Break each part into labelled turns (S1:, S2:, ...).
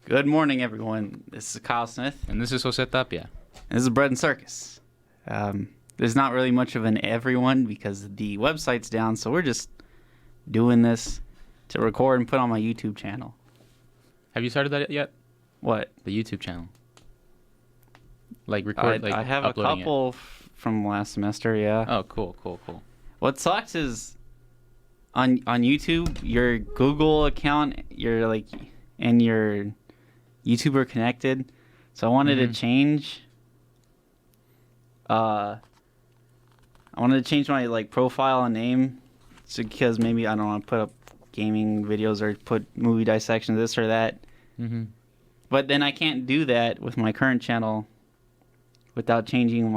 S1: Good morning, everyone. This is Kyle Smith.
S2: And this is Jose Tapia.
S1: This is Bread and Circus. There's not really much of an everyone because the website's down, so we're just doing this to record and put on my YouTube channel.
S2: Have you started that yet?
S1: What?
S2: The YouTube channel. Like record,
S1: I have a couple from last semester, yeah.
S2: Oh, cool.
S1: What sucks is on YouTube, your Google account, and your YouTube are connected. So I wanted to change. I wanted to change my profile and name, because maybe I don't want to put up gaming videos or put movie dissections, this or that.
S2: Mm-hmm.
S1: But then I can't do that with my current channel without changing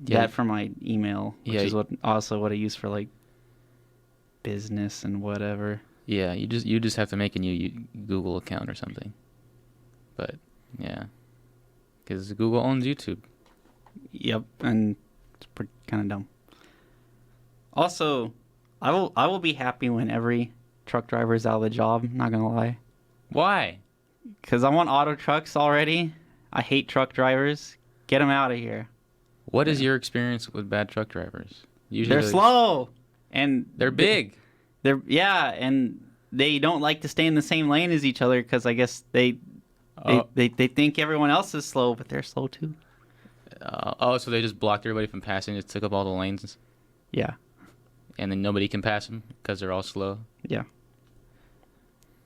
S1: that for my email, which is what I use for business and whatever.
S2: Yeah, you just have to make a new Google account or something. But yeah, because Google owns YouTube.
S1: Yep, and it's kind of dumb. Also, I will be happy when every truck driver is out of the job. Not gonna lie.
S2: Why?
S1: Because I want auto trucks already. I hate truck drivers. Get them out of here.
S2: What is your experience with bad truck drivers? Usually
S1: they're slow and
S2: they're big.
S1: And they don't like to stay in the same lane as each other because I guess they think everyone else is slow, but they're slow too.
S2: So they just blocked everybody from passing, just took up all the lanes.
S1: Yeah.
S2: And then nobody can pass them because they're all slow.
S1: Yeah.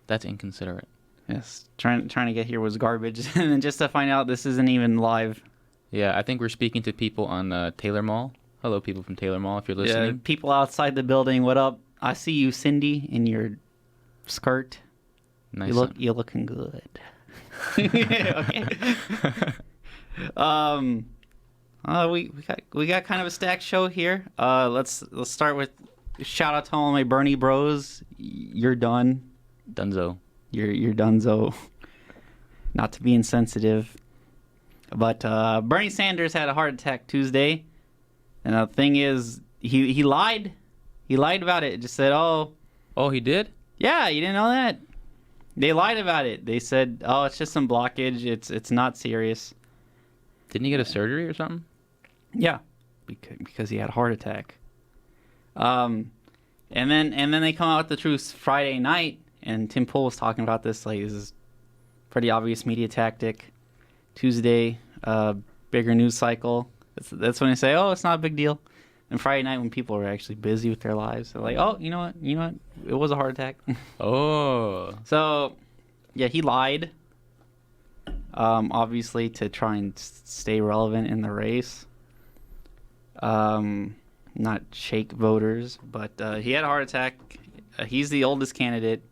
S2: That's inconsiderate.
S1: Yes. Trying to get here was garbage, and then just to find out this isn't even live.
S2: Yeah, I think we're speaking to people on Taylor Mall. Hello, people from Taylor Mall, if you're listening.
S1: Yeah, people outside the building, what up? I see you, Cindy, in your skirt.
S2: Nice.
S1: You're looking good. Okay. We got kind of a stacked show here. Let's start with shout out to all my Bernie bros. You're done.
S2: Dunzo.
S1: You're donezo. Not to be insensitive, but Bernie Sanders had a heart attack Tuesday, and the thing is, he lied. He lied about it. Just said, "Oh,
S2: he did?
S1: Yeah, you didn't know that." They lied about it. They said, "Oh, it's just some blockage. It's not serious."
S2: Didn't he get a surgery or something?
S1: Yeah, because he had a heart attack. And then they come out with the truth Friday night, and Tim Pool was talking about this. This is pretty obvious media tactic. Tuesday, bigger news cycle. That's when they say, "Oh, it's not a big deal." And Friday night, when people are actually busy with their lives, they're like, "Oh, you know what? It was a heart attack."
S2: Oh.
S1: So, yeah, he lied. Obviously, to try and stay relevant in the race. Not shake voters, but he had a heart attack. He's the oldest candidate.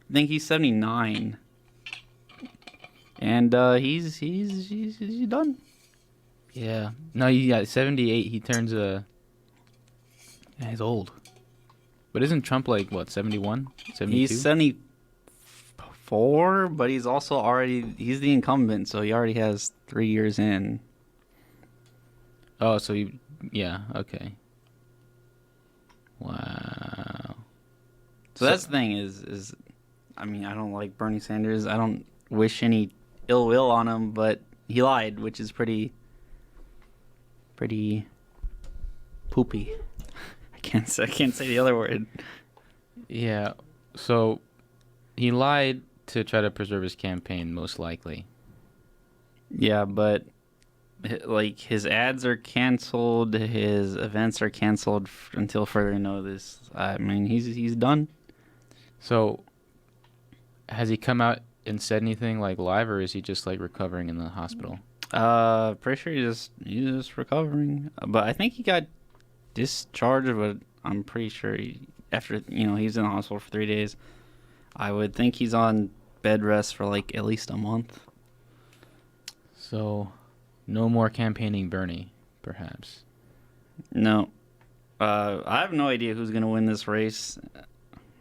S1: I think he's 79, and he's done.
S2: Yeah. No, yeah, 78. He turns Yeah, he's old. But isn't Trump 71? 72?
S1: He's 74, but he's also he's the incumbent, so he already has 3 years in.
S2: Oh, so yeah, okay. Wow.
S1: So that's the thing is I mean, I don't like Bernie Sanders. I don't wish any ill will on him, but he lied, which is pretty poopy. I can't say the other word.
S2: Yeah. So he lied to try to preserve his campaign, most likely.
S1: Yeah, but his ads are canceled, his events are canceled until further notice. I mean, he's done.
S2: So has he come out and said anything live, or is he just recovering in the hospital?
S1: Pretty sure he's just recovering. But I think he got discharged, but I'm pretty sure after he's in the hospital for 3 days. I would think he's on bed rest for at least a month.
S2: So, no more campaigning Bernie, perhaps.
S1: No. I have no idea who's gonna win this race.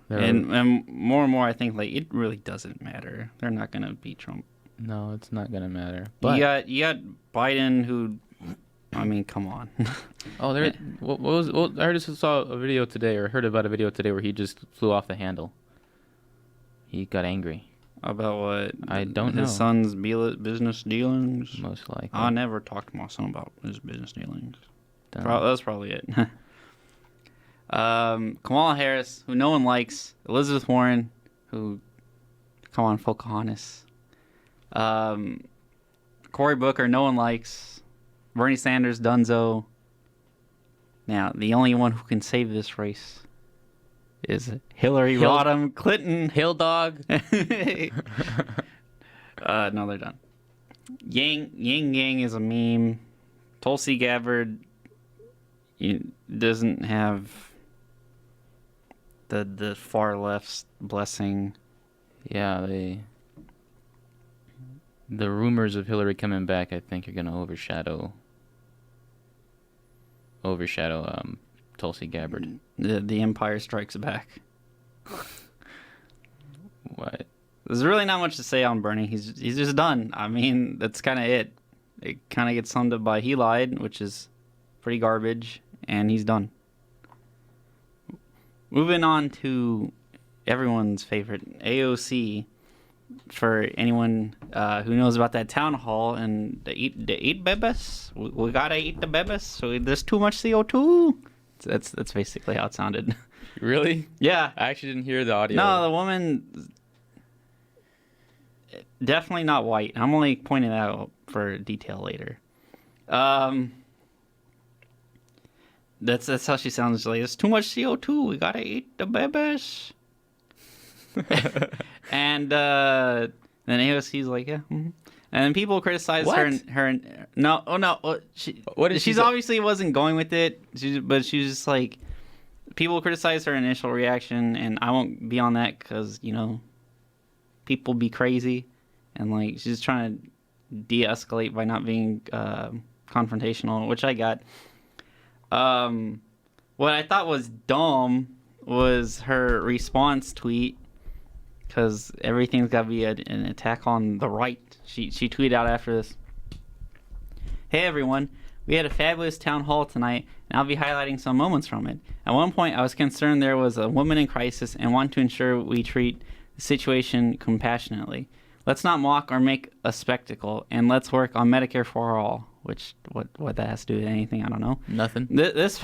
S1: And more and more, I think it really doesn't matter. They're not gonna beat Trump.
S2: No, it's not gonna matter. But
S1: you got Biden, who, I mean, come on.
S2: Oh, there. I just saw a video today, or heard about a video today, where he just flew off the handle. He got angry.
S1: About what?
S2: I don't know.
S1: His son's business dealings?
S2: Most likely.
S1: I never talked to my son about his business dealings.
S2: Don't-
S1: That's probably it. Kamala Harris, who no one likes. Elizabeth Warren, who... Come on, Pocahontas. Cory Booker, no one likes. Bernie Sanders, Dunzo. Now, the only one who can save this race is Hillary Rodham Clinton.
S2: Hill dog.
S1: No, they're done. Yang is a meme. Tulsi Gabbard doesn't have the far left's blessing.
S2: Yeah, the rumors of Hillary coming back, I think, are gonna overshadow Tulsi Gabbard.
S1: The Empire Strikes Back.
S2: What?
S1: There's really not much to say on Bernie. He's just done. I mean, that's kind of it. It kind of gets summed up by he lied, which is pretty garbage, and he's done. Moving on to everyone's favorite, AOC. For anyone who knows about that town hall and the eat bebes, we gotta eat the bebes. So there's too much CO2. That's basically how it sounded.
S2: Really?
S1: Yeah.
S2: I actually didn't hear the audio.
S1: No, the woman definitely not white. I'm only pointing that out for detail later. That's how she sounds. Like, there's too much CO2. We gotta eat the bebes. And then AOC's like, yeah. Mm-hmm. And then people criticize her. No, oh no. She's obviously wasn't going with it. But she's just like, people criticize her initial reaction, and I won't be on that because people be crazy, and like she's just trying to de-escalate by not being confrontational, which I got. What I thought was dumb was her response tweet. Because everything's got to be an attack on the right. She tweeted out after this. Hey everyone, we had a fabulous town hall tonight, and I'll be highlighting some moments from it. At one point, I was concerned there was a woman in crisis and want to ensure we treat the situation compassionately. Let's not mock or make a spectacle, and let's work on Medicare for all. Which, what that has to do with anything, I don't know.
S2: Nothing.
S1: This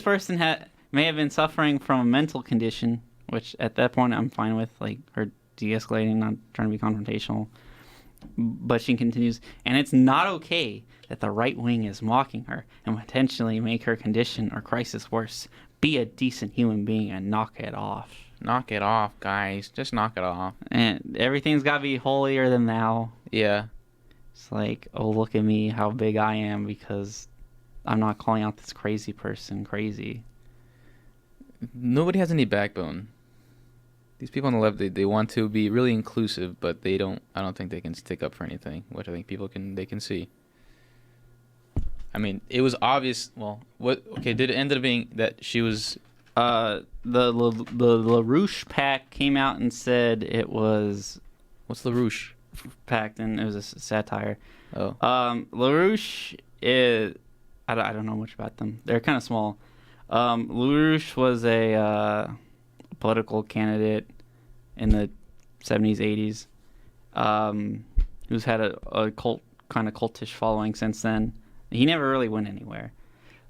S1: person may have been suffering from a mental condition, which at that point I'm fine with, like her de-escalating, not trying to be confrontational. But she continues, and it's not okay that the right wing is mocking her and potentially make her condition or crisis worse. Be a decent human being and knock it off.
S2: Knock it off, guys. Just knock it off.
S1: And everything's got to be holier than thou.
S2: Yeah.
S1: It's like, oh, look at me, how big I am, because I'm not calling out this crazy person crazy.
S2: Nobody has any backbone. These people on the left, they want to be really inclusive, but I don't think they can stick up for anything, which I think they can see. I mean, it was obvious. Well, did it end up being that she was...
S1: The LaRouche PAC came out and said it was...
S2: What's LaRouche?
S1: PAC, and it was a satire.
S2: Oh.
S1: LaRouche is... I don't know much about them. They're kind of small. LaRouche was a political candidate in the 70s, 80s, who's had a kind of cultish following since then. He never really went anywhere.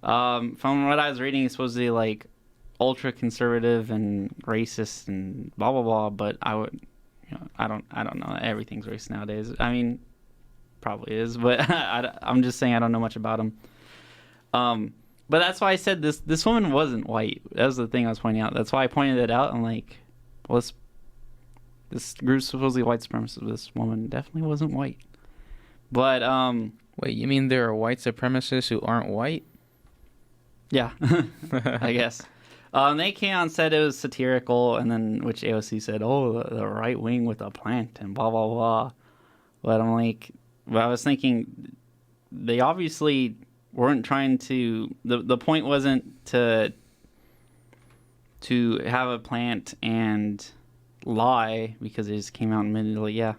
S1: From what I was reading, he's supposedly like ultra conservative and racist and blah blah blah. But I don't know. Everything's racist nowadays. I mean, probably is, but I'm just saying I don't know much about him. But that's why I said this woman wasn't white. That was the thing I was pointing out. That's why I pointed it out. I'm like, well, this group's supposedly white supremacist. This woman definitely wasn't white. But
S2: wait, you mean there are white supremacists who aren't white?
S1: Yeah, I guess. They came out and said it was satirical, and then which AOC said, "Oh, the right wing with a plant and blah blah blah." But I'm like, I was thinking, they obviously weren't trying to. The point wasn't to have a plant and lie, because it just came out immediately. Yeah,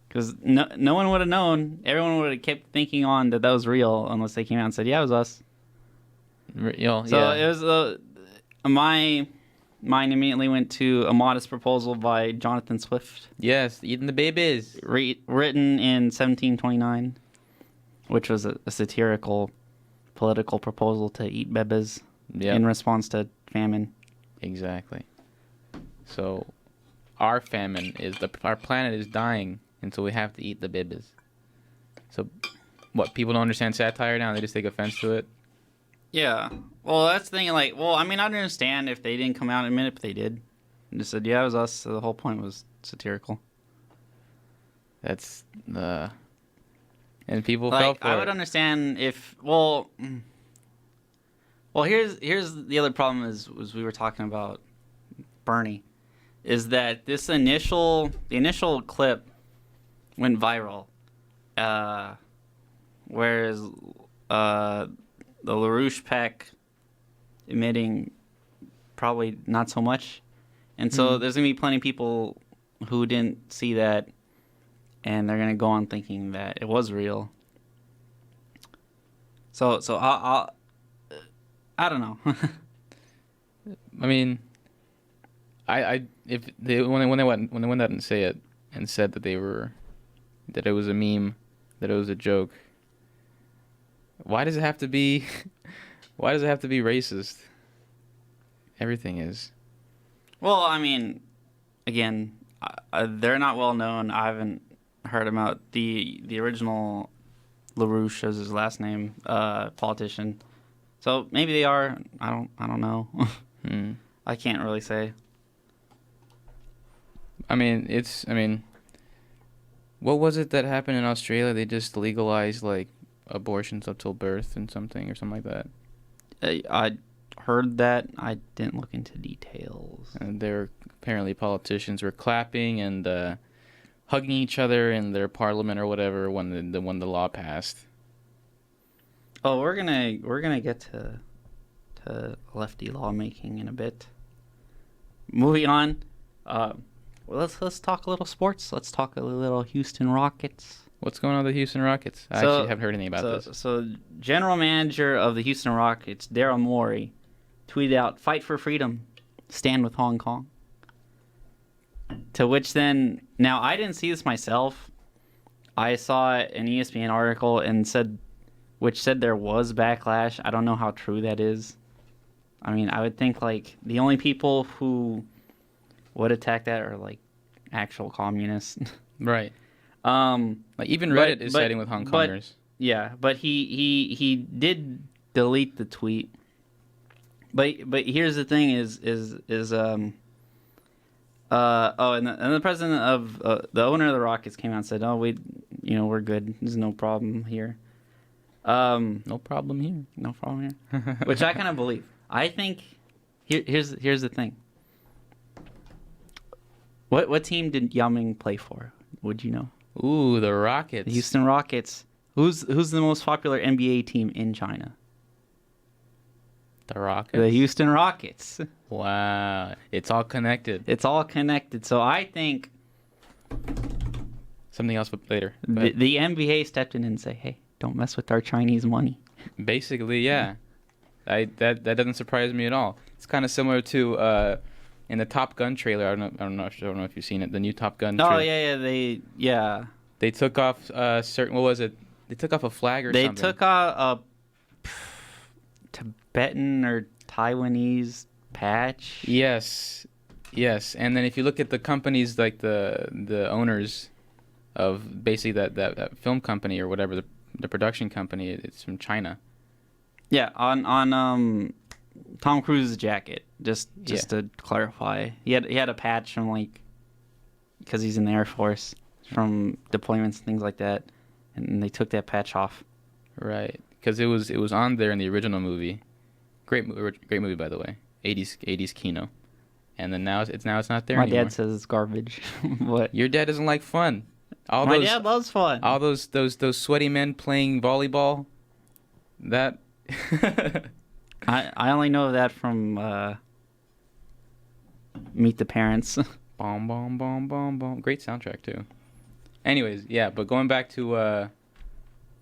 S1: because no one would have known. Everyone would have kept thinking on that was real unless they came out and said, "Yeah, it was us."
S2: Yeah.
S1: So it was my mind immediately went to A Modest Proposal by Jonathan Swift,
S2: Yes, eating the babies.
S1: written in 1729, which was a satirical political proposal to eat bebes in response to famine.
S2: Exactly. So, our famine is our planet is dying, and so we have to eat the babies. So, what, people don't understand satire now? They just take offense to it?
S1: Yeah. Well, that's the thing. Like, well, I mean, I'd understand if they didn't come out in a minute, but they did. And just said, yeah, it was us. So the whole point was satirical.
S2: That's and people
S1: Like,
S2: fell for
S1: I would
S2: it.
S1: understand if, well, here's the other problem was we were talking about Bernie, is that the initial clip went viral, whereas the LaRouche pack emitting probably not so much. And so there's going to be plenty of people who didn't see that, and they're going to go on thinking that it was real. So I don't know.
S2: I mean, if they when they went out and say it and said that that it was a meme, that it was a joke. Why does it have to be racist? Everything is.
S1: Well, I mean, again, they're not well known. I haven't heard about the original LaRouche as his last name, politician. So maybe they are. I don't know. I can't really say.
S2: I mean, what was it that happened in Australia? They just legalized like abortions up till birth and something like that.
S1: I heard that. I didn't look into details.
S2: And apparently politicians were clapping and hugging each other in their parliament or whatever when the law passed.
S1: Oh, we're gonna get to lefty lawmaking in a bit. Moving on. Well, let's talk a little sports. Let's talk a little Houston Rockets.
S2: What's going on with the Houston Rockets? I actually haven't heard anything about this.
S1: So, general manager of the Houston Rockets, Daryl Morey, tweeted out, "Fight for freedom, stand with Hong Kong." To which then, now I didn't see this myself. I saw an ESPN article which said there was backlash. I don't know how true that is. I mean, I would think like the only people who would attack that are like actual communists.
S2: Right. Like even Reddit is siding with Hong Kongers.
S1: But he did delete the tweet. But here's the thing and the president of the owner of the Rockets came out and said, "Oh, we're good. There's no problem here."
S2: No problem here.
S1: No problem here. Which I kind of believe. I think here's the thing. What team did Yao Ming play for? Would you know?
S2: Ooh, the Rockets.
S1: The Houston Rockets. Who's the most popular NBA team in China?
S2: The Rockets.
S1: The Houston Rockets.
S2: Wow, it's all connected.
S1: It's all connected. So I think
S2: something else, but later.
S1: The NBA stepped in and say, "Hey, don't mess with our Chinese money."
S2: Basically, yeah. That doesn't surprise me at all. It's kind of similar to in the Top Gun trailer. I don't know if you've seen it. The new Top Gun.
S1: Oh
S2: trailer.
S1: yeah.
S2: They took off certain. What was it? They took off a flag or something.
S1: They took a Tibetan or Taiwanese patch.
S2: Yes, and then if you look at the companies, like the owners of basically that film company or whatever, the production company, it's from China.
S1: Yeah, on Tom Cruise's jacket. Just to clarify, he had a patch from like because he's in the Air Force from deployments and things like that, and they took that patch off.
S2: Right, because it was on there in the original movie. Great movie, by the way. 80s Kino. And then now it's not there anymore.
S1: My dad says it's garbage. What?
S2: Your dad doesn't like fun.
S1: My dad loves fun.
S2: All those sweaty men playing volleyball. That.
S1: I only know that from Meet the Parents.
S2: Bom bom bom bom bom. Great soundtrack too. Anyways, yeah, but going back to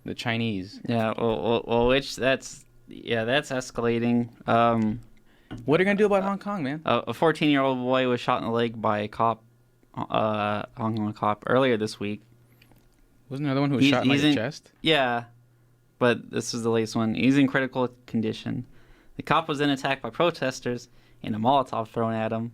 S2: the Chinese.
S1: Yeah, well, that's escalating.
S2: What are you gonna do about Hong Kong, man?
S1: A 14-year-old boy was shot in the leg by a cop, Hong Kong cop, earlier this week.
S2: Wasn't there another one who was shot in the chest?
S1: Yeah, but this is the latest one. He's in critical condition. The cop was then attacked by protesters and a Molotov thrown at him.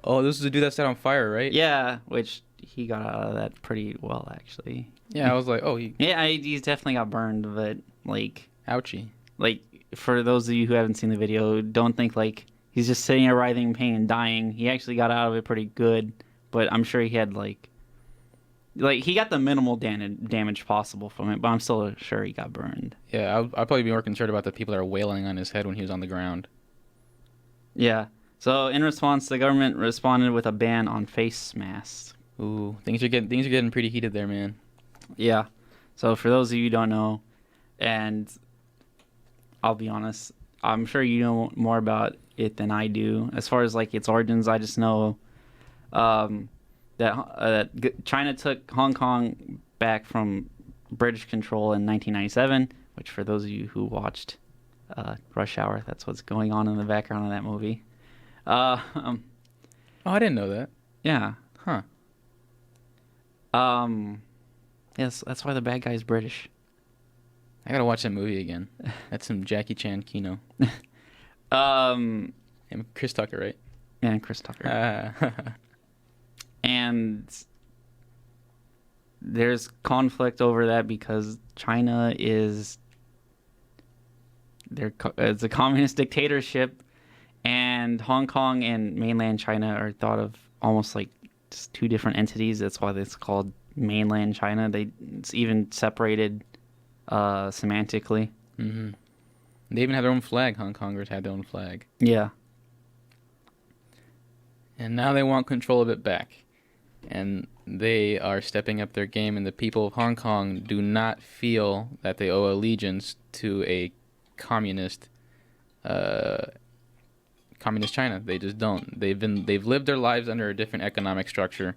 S2: Oh, this is the dude that set on fire, right?
S1: Yeah, which he got out of that pretty well, actually.
S2: Yeah, I was like, oh,
S1: he's definitely got burned, but, like...
S2: Ouchie.
S1: Like, for those of you who haven't seen the video, don't think, like, he's just sitting there writhing in pain and dying. He actually got out of it pretty good, but I'm sure he had, like, he got the minimal damage possible from it, but I'm still sure he got burned.
S2: Yeah, I'd probably be more concerned about the people that are wailing on his head when he was on the ground.
S1: Yeah. So, in response, the government responded with a ban on face masks.
S2: Ooh, things are getting pretty heated there, man.
S1: Yeah. So, for those of you who don't know, and I'll be honest, I'm sure you know more about it than I do. As far as, like, its origins, I just know that China took Hong Kong back from British control in 1997, which for those of you who watched Rush Hour, that's what's going on in the background of that movie.
S2: Oh, I didn't know that.
S1: Yeah.
S2: Huh.
S1: Yes, that's why the bad guy's British.
S2: I gotta watch that movie again. That's some Jackie Chan kino.
S1: And
S2: Chris Tucker, right?
S1: Yeah, Chris Tucker. And there's conflict over that because China it's a communist dictatorship, and Hong Kong and mainland China are thought of almost like just two different entities. That's why it's called mainland China. It's even separated semantically.
S2: Mm-hmm. They even have their own flag. Hong Kongers had their own flag.
S1: Yeah.
S2: And now they want control of it back. And they are stepping up their game, and the people of Hong Kong do not feel that they owe allegiance to a communist China. They just don't. They've lived their lives under a different economic structure,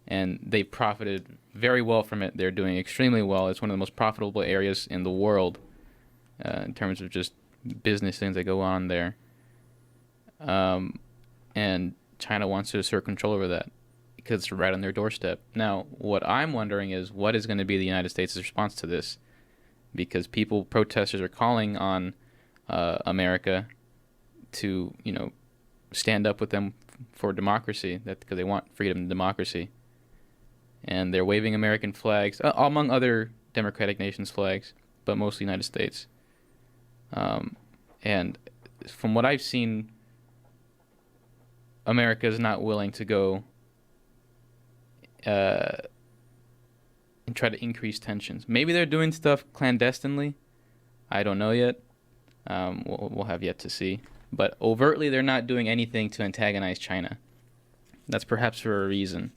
S2: and they profited very well from it. They're doing extremely well. It's one of the most profitable areas in the world in terms of just business things that go on there. And China wants to assert control over that because it's right on their doorstep. Now, what I'm wondering is what is going to be the United States' response to this? Because protesters are calling on America to, stand up with them for democracy, because they want freedom and democracy. And they're waving American flags, among other democratic nations' flags, but mostly United States. And from what I've seen, America is not willing to go and try to increase tensions. Maybe they're doing stuff clandestinely. I don't know yet. We'll have yet to see. But overtly, they're not doing anything to antagonize China. That's perhaps for a reason.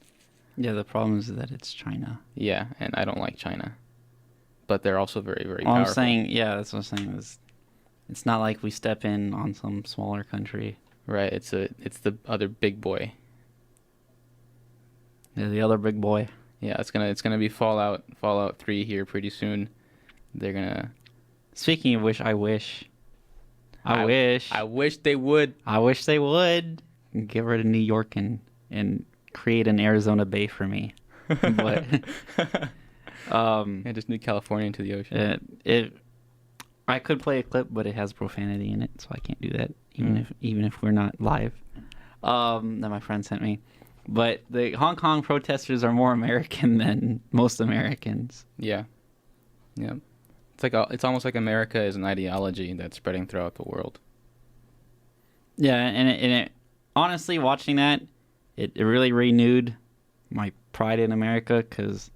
S1: Yeah, the problem is that it's China.
S2: Yeah, and I don't like China. But they're also very, very
S1: powerful.
S2: powerful.
S1: I'm saying, yeah, that's what I'm saying. It's not like we step in on some smaller country.
S2: Right, it's the other big boy.
S1: Yeah, the other big boy.
S2: Yeah, it's gonna be Fallout 3 here pretty soon. They're gonna.
S1: Speaking of which, I wish
S2: I wish they would.
S1: I wish they would get rid of New York and create an Arizona Bay for me. But
S2: I just need California into the ocean.
S1: I could play a clip, but it has profanity in it, so I can't do that. Even if we're not live. That my friend sent me. But the Hong Kong protesters are more American than most Americans.
S2: Yeah. Yeah. It's almost like America is an ideology that's spreading throughout the world.
S1: Yeah, and it honestly, watching that, it really renewed my pride in America, because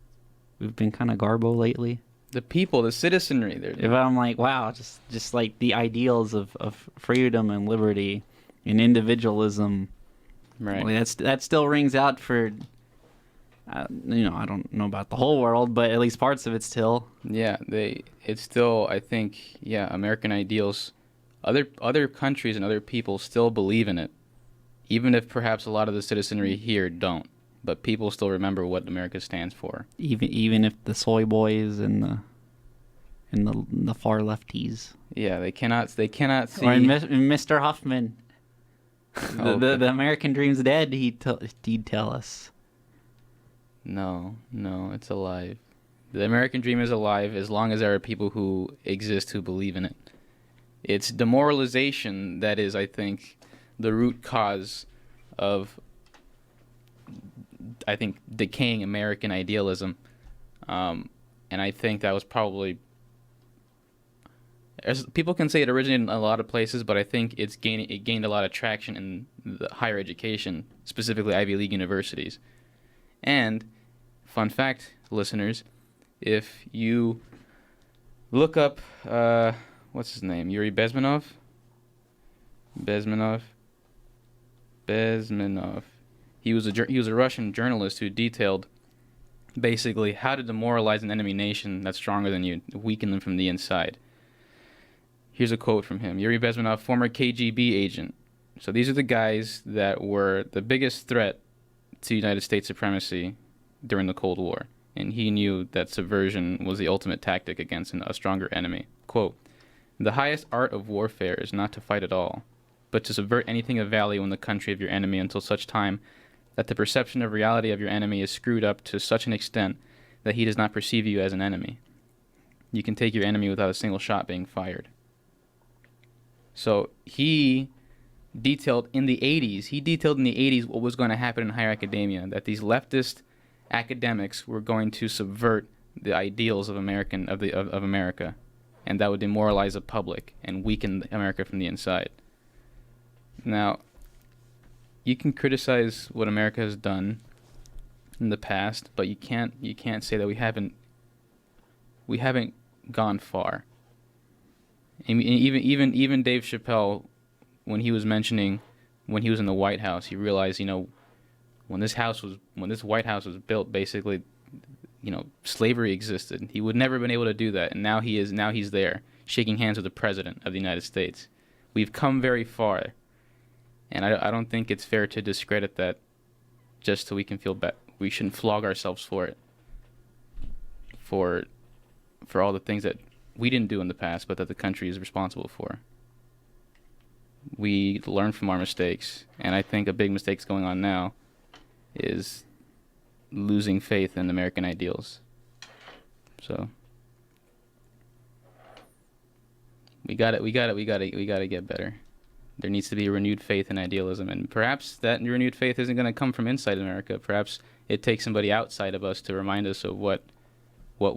S1: we've been kind of garbo lately.
S2: The people, the citizenry.
S1: If I'm like, wow, just like the ideals of freedom and liberty and individualism.
S2: Right.
S1: Well, that still rings out for, I don't know about the whole world, but at least parts of it still.
S2: Yeah, it's still, I think, American ideals. Other countries and other people still believe in it, even if perhaps a lot of the citizenry here don't. But people still remember what America stands for.
S1: Even if the soy boys and the far lefties.
S2: Yeah, they cannot see.
S1: Or Mr. Huffman. The American dream's dead. He'd tell us.
S2: No, it's alive. The American dream is alive as long as there are people who exist who believe in it. It's demoralization that is, I think, the root cause of, I think, decaying American idealism. And I think that was probably, as people can say, it originated in a lot of places, but I think it gained a lot of traction in the higher education, specifically Ivy League universities. And, fun fact, listeners, if you look up, what's his name? Yuri Bezmenov? Bezmenov. He was a Russian journalist who detailed basically how to demoralize an enemy nation that's stronger than you, weaken them from the inside. Here's a quote from him. Yuri Bezmenov, former KGB agent. So these are the guys that were the biggest threat to United States supremacy during the Cold War. And he knew that subversion was the ultimate tactic against a stronger enemy. Quote, "The highest art of warfare is not to fight at all, but to subvert anything of value in the country of your enemy until such time that the perception of reality of your enemy is screwed up to such an extent that he does not perceive you as an enemy. You can take your enemy without a single shot being fired." So he detailed in the 80s what was going to happen in higher academia, that these leftist academics were going to subvert the ideals of America, and that would demoralize the public and weaken America from the inside. Now, you can criticize what America has done in the past, but you can't say that we haven't gone far. I mean, even Dave Chappelle, when he was mentioning when he was in the White House, he realized, when this White House was built, basically, slavery existed. He would never have been able to do that, and now he's there, shaking hands with the President of the United States. We've come very far, and I don't think it's fair to discredit that just so we can feel bad. We shouldn't flog ourselves for it, for all the things that we didn't do in the past, but that the country is responsible for. We learn from our mistakes, and I think a big mistake that's going on now is losing faith in American ideals. So we got to get better. There needs to be a renewed faith in idealism, and perhaps that renewed faith isn't going to come from inside America. Perhaps it takes somebody outside of us to remind us of what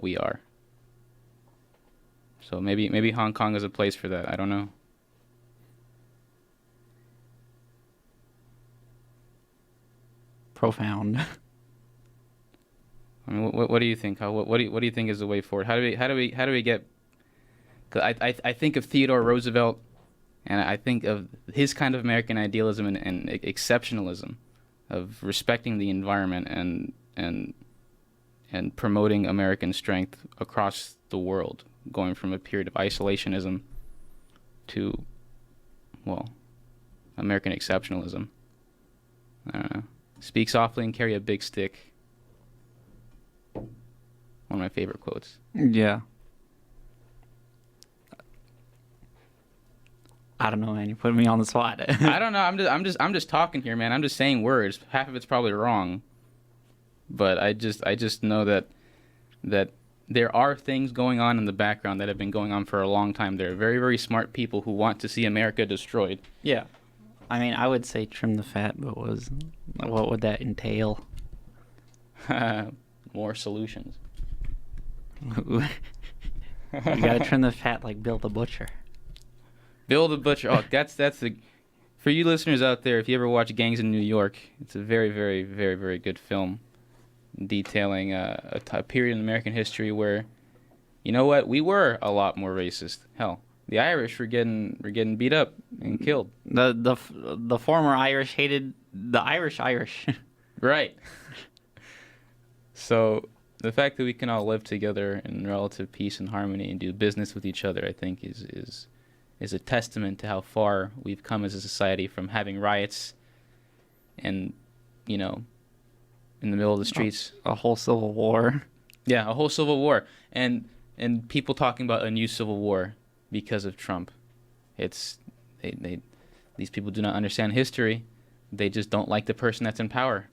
S2: we are. So maybe Hong Kong is a place for that. I don't know.
S1: Profound.
S2: I mean, what do you think? What do you think is the way forward? How do we get? Cause I think of Theodore Roosevelt, and I think of his kind of American idealism and exceptionalism, of respecting the environment and promoting American strength across the world, going from a period of isolationism to, American exceptionalism. I don't know. Speak softly and carry a big stick. One of my favorite quotes.
S1: Yeah. I don't know, man. You're putting me on the spot.
S2: I don't know. I'm just talking here, man. I'm just saying words. Half of it's probably wrong, but I just know that there are things going on in the background that have been going on for a long time. There are very, very smart people who want to see America destroyed.
S1: Yeah. I mean, I would say trim the fat, but what would that entail?
S2: More solutions.
S1: You gotta trim the fat like Bill the Butcher.
S2: Bill the Butcher. Oh, that's the. For you listeners out there, if you ever watch Gangs in New York, it's a very, very, very, very good film, detailing a period in American history where, you know what, we were a lot more racist. Hell, the Irish were getting beat up and killed.
S1: The former Irish hated the Irish.
S2: Right. So the fact that we can all live together in relative peace and harmony and do business with each other, I think, is a testament to how far we've come as a society, from having riots and, in the middle of the streets.
S1: A whole civil war.
S2: Yeah, a whole civil war. And people talking about a new civil war because of Trump. It's These people do not understand history. They just don't like the person that's in power.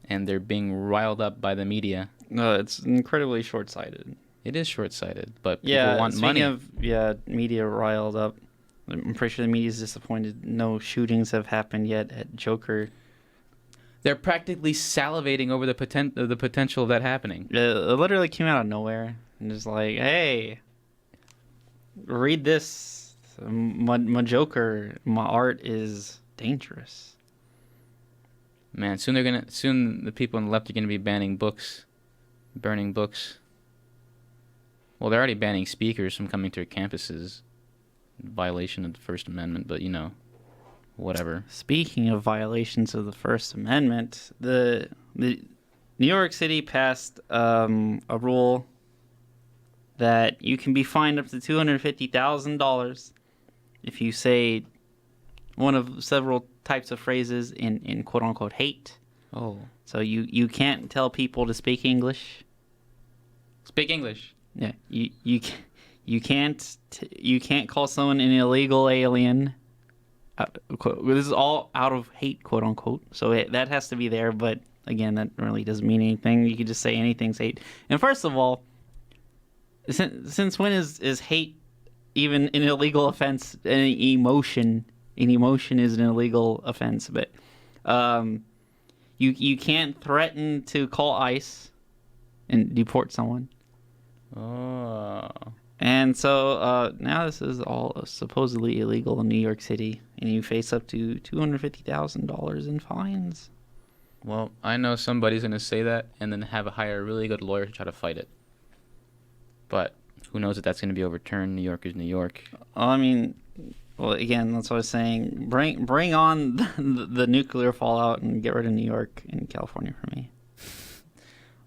S2: And they're being riled up by the media.
S1: No, it's incredibly short-sighted.
S2: It is short-sighted, but people want money.
S1: Speaking of, media riled up, I'm pretty sure the media's disappointed. No shootings have happened yet at Joker.
S2: They're practically salivating over the potential of that happening.
S1: It literally came out of nowhere. And just like, hey, read this. My Joker, my art is dangerous.
S2: Man, soon the people on the left are gonna be banning books, burning books. Well, they're already banning speakers from coming to their campuses, in violation of the First Amendment. But whatever.
S1: Speaking of violations of the First Amendment, the New York City passed a rule that you can be fined up to $250,000 if you say one of several types of phrases in quote unquote hate.
S2: Oh.
S1: So you can't tell people to speak English.
S2: Speak English.
S1: Yeah. You can't call someone an illegal alien. This is all out of hate, quote unquote. So that has to be there. But again, that really doesn't mean anything. You could just say anything's hate. And first of all, since when is hate even an illegal offense? An emotion is an illegal offense. But you can't threaten to call ICE and deport someone.
S2: Oh.
S1: And so now this is all supposedly illegal in New York City, and you face up to $250,000 in fines.
S2: Well, I know somebody's going to say that and then hire a really good lawyer to try to fight it. But who knows if that's going to be overturned? New York is New York.
S1: I mean, well, again, that's what I was saying. Bring on the nuclear fallout and get rid of New York and California for me.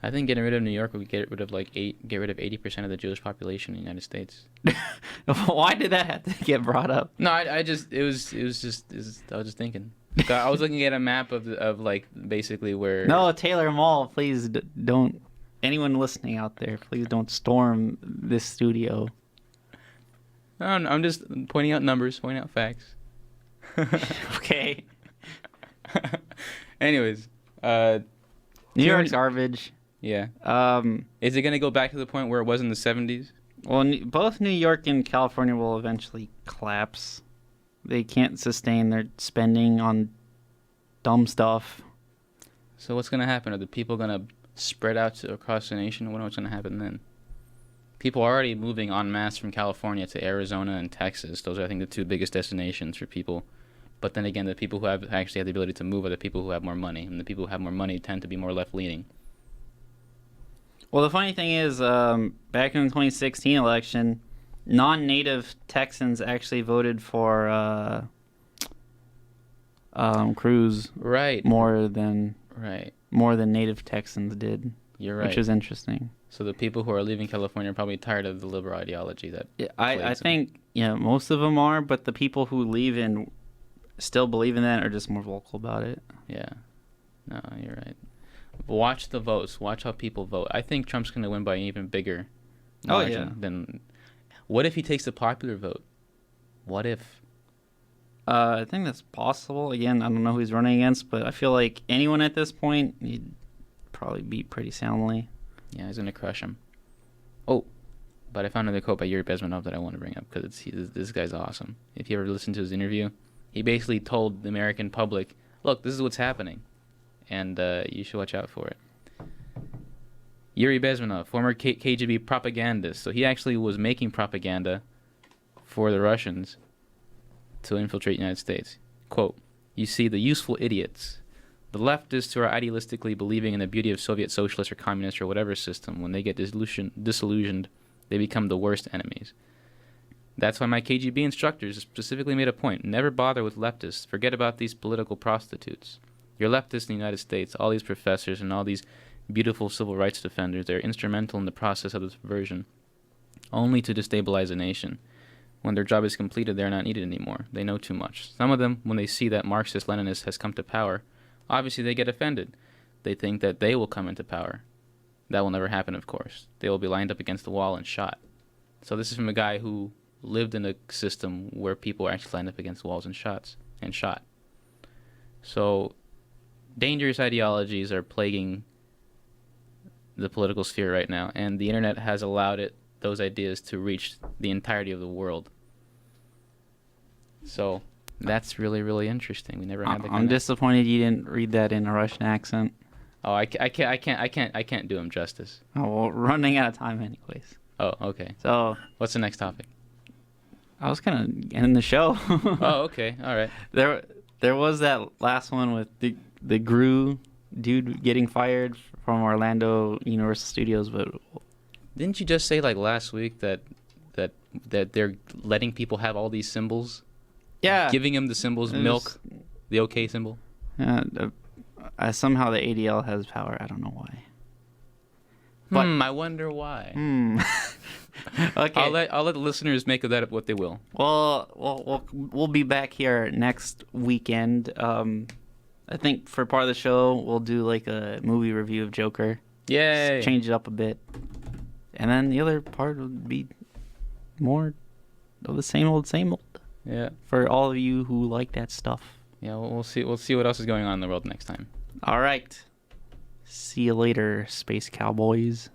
S2: I think getting rid of New York would get rid of 80% of the Jewish population in the United States.
S1: Why did that have to get brought up?
S2: No, I was just thinking. I was looking at a map of basically where.
S1: No, Taylor Mall, please don't. Anyone listening out there, please don't storm this studio.
S2: No, I'm just pointing out numbers, pointing out facts.
S1: Okay.
S2: Anyways,
S1: New York's garbage.
S2: Yeah. Is it going to go back to the point where it was in the 70s?
S1: Well, both New York and California will eventually collapse. They can't sustain their spending on dumb stuff.
S2: So what's going to happen? Are the people going to spread out across the nation? What's going to happen then? People are already moving en masse from California to Arizona and Texas. Those are, I think, the two biggest destinations for people. But then again, the people who actually have the ability to move are the people who have more money. And the people who have more money tend to be more left-leaning.
S1: Well, the funny thing is, back in the 2016 election, non-native Texans actually voted for Cruz.
S2: Right.
S1: More than native Texans did.
S2: You're right.
S1: Which is interesting.
S2: So the people who are leaving California are probably tired of the liberal ideology that.
S1: Yeah, I think most of them are, but the people who leave and still believe in that are just more vocal about it.
S2: Yeah. No, you're right. Watch the votes. Watch how people vote. I think Trump's going to win by an even bigger margin than. What if he takes the popular vote? What if?
S1: I think that's possible. Again, I don't know who he's running against, but I feel like anyone at this point, he'd probably beat pretty soundly.
S2: Yeah, he's going to crush him. Oh, but I found another quote by Yuri Bezmenov that I want to bring up because this guy's awesome. If you ever listen to his interview, he basically told the American public, look, this is what's happening, and you should watch out for it. Yuri Bezmenov, former KGB propagandist. So he actually was making propaganda for the Russians to infiltrate the United States. Quote, you see, the useful idiots, the leftists who are idealistically believing in the beauty of Soviet socialist or communist or whatever system, when they get disillusioned, they become the worst enemies. That's why my KGB instructors specifically made a point. Never bother with leftists. Forget about these political prostitutes. You're leftists in the United States, all these professors and all these beautiful civil rights defenders, they're instrumental in the process of this subversion, only to destabilize a nation. When their job is completed, they're not needed anymore. They know too much. Some of them, when they see that Marxist-Leninist has come to power, obviously they get offended. They think that they will come into power. That will never happen, of course. They will be lined up against the wall and shot. So this is from a guy who lived in a system where people actually lined up against walls and shot. So dangerous ideologies are plaguing the political sphere right now, and the internet has allowed those ideas to reach the entirety of the world. So that's really, really interesting. We never had that.
S1: I'm disappointed you didn't read that in a Russian accent.
S2: Oh, I can't do him justice.
S1: Oh, well, running out of time anyways.
S2: Oh, okay.
S1: So
S2: what's the next topic?
S1: I was gonna end the show.
S2: Oh, okay. All right.
S1: There was that last one with the Gru dude getting fired from Orlando Universal Studios, but
S2: didn't you just say like last week that they're letting people have all these symbols?
S1: Yeah,
S2: giving them the symbols, milk, the OK symbol.
S1: Yeah, somehow the ADL has power. I don't know why. But
S2: I wonder why.
S1: Okay,
S2: I'll let the listeners make of that what they will.
S1: Well, we'll be back here next weekend. I think for part of the show we'll do like a movie review of Joker.
S2: Yay!
S1: Just change it up a bit, and then the other part would be more of the same old.
S2: Yeah.
S1: For all of you who like that stuff.
S2: Yeah, we'll see what else is going on in the world next time.
S1: All right. See you later, Space Cowboys.